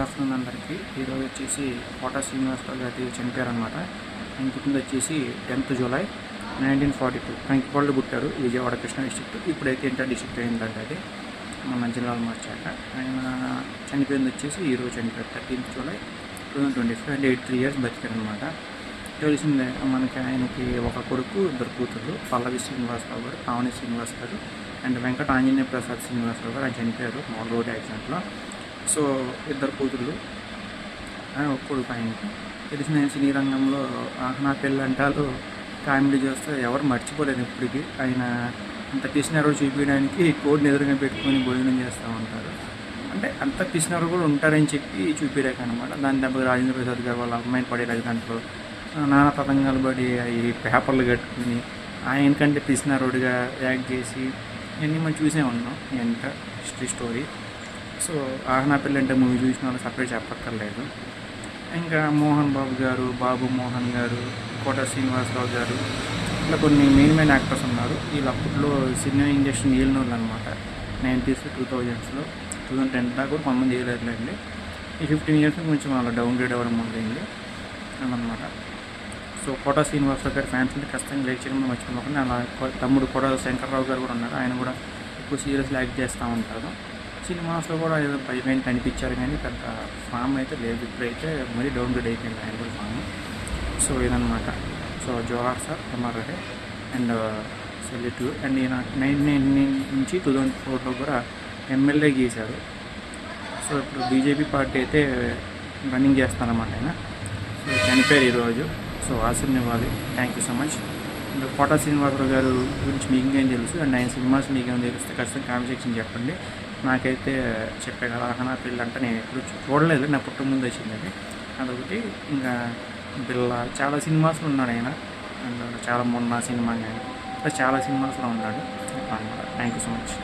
Afternoon అందరికీ ఈరోజు వచ్చేసి కోట శ్రీనివాసరావు గారి చనిపోయారనమాట. ఆయన పుట్టింది వచ్చేసి 10th జూలై 1942. కంకిపాడులో పుట్టారు, విజయవాడ కృష్ణా డిస్ట్రిక్ట్. ఇప్పుడైతే ఇంటర్ డిస్ట్రిక్ట్ అయిందంటే అది మన జిల్లాలో మార్చాక. ఆయన చనిపోయింది వచ్చేసి ఈరోజు చనిపోయారు 13th జూలై 2025. అంటే 83 years బతికారనమాట. తెలిసిందే మనకి. ఆయనకి ఒక కొడుకు, 2 కూతుర్లు. పల్లవి శ్రీనివాసరావు గారు, పావని శ్రీనివాస్ గారు అండ్ వెంకట ఆంజనేయ ప్రసాద్ శ్రీనివాసరావు గారు. ఆయన చనిపోయారు మామూలు రోడ్ యాక్సిడెంట్లో. సో 2 కూతుర్లు, ఒక కొడుకు ఆయనకి. తెలిసిన సినీ రంగంలో నా పెళ్ళంటాలు కామెడీ చేస్తే ఎవరు మర్చిపోలేదు ఇప్పటికీ. ఆయన అంత పిసినారు చూపించడానికి కోడిని ఎదురుగా పెట్టుకొని భోజనం చేస్తూ ఉంటారు. అంటే అంత పిసినారు కూడా ఉంటారని చెప్పి చూపించాక అనమాట. దాని దెబ్బకి రాజేంద్ర ప్రసాద్ గారు వాళ్ళ అమ్మాయిని పడేలాగా దాంట్లో నానా తతంగాలు పడి అవి పేపర్లు కట్టుకుని ఆయనకంటే పిసినారుడిగా యాక్ట్ చేసి ఇవన్నీ మనం చూసే ఉన్నాం. ఎంత హిస్టరీ స్టోరీ. సో ఆహనా పెళ్ళి అంటే మూవీ చూసిన వాళ్ళు సపరేట్ చెప్పక్కర్లేదు. ఇంకా మోహన్ బాబు గారు, బాబు మోహన్ గారు, కోట శ్రీనివాసరావు గారు, ఇట్లా కొన్ని మెయిన్ యాక్టర్స్ ఉన్నారు. వీళ్ళు అప్పట్లో సినిమా ఇండస్ట్రీ ఏలిన వాళ్ళు అనమాట. 90s 2000s 2010 దాకా కూడా కొంతమంది వేయలేదులేండి. ఈ 15 years కొంచెం వాళ్ళ డౌన్ గ్రేడ్ అవ్వడం మొదలైంది అనమాట. సో కోట శ్రీనివాసరావు గారి ఫ్యాన్స్ అంటే ఖచ్చితంగా లైక్ చేయడం మర్చిపోకుండా. అలా తమ్ముడు కోట శంకర్రావు గారు కూడా ఉన్నారు. ఆయన కూడా ఎక్కువ సీరియస్గా యాక్ట్ చేస్తూ ఉంటారు. సినిమాస్లో కూడా ఏదో పైన కనిపించారు కానీ పెద్ద ఫామ్ అయితే లేదు. ఇప్పుడైతే మరీ డౌన్ గ్రేడ్ అయిపోయింది ఆయన కూడా ఫామ్. సో ఇదనమాట. సో జోహార్ sir, MRI and salute. And ఈయన 1999 నుంచి 2004లో కూడా ఎమ్మెల్యే గీశారు. సో ఇప్పుడు బీజేపీ పార్టీ అయితే రన్నింగ్ చేస్తారన్నమాట ఆయన. సో చనిపోయారు ఈరోజు. సో ఆశీర్వాదం ఇవ్వాలి. Thank you so much. And Kota Srinivasarao గారు గురించి మీకు ఇంకేం తెలుసు అండ్ ఆయన సినిమాస్ మీకేం తెలిస్తే ఖచ్చితంగా కామెంట్ సెక్షన్ చెప్పండి. నాకైతే చెప్పే కదా ఆహనా పెళ్ళి అంటే నేను ఎప్పుడు చూడలేదు, నా పుట్ట ముందు వచ్చింది అది. అదొకటి. ఇంకా బిళ్ళ చాలా సినిమాస్లో ఉన్నాడు ఆయన. అండ్ చాలా మొన్న సినిమా కానీ చాలా సినిమాస్లో ఉన్నాడు. Thank you so much.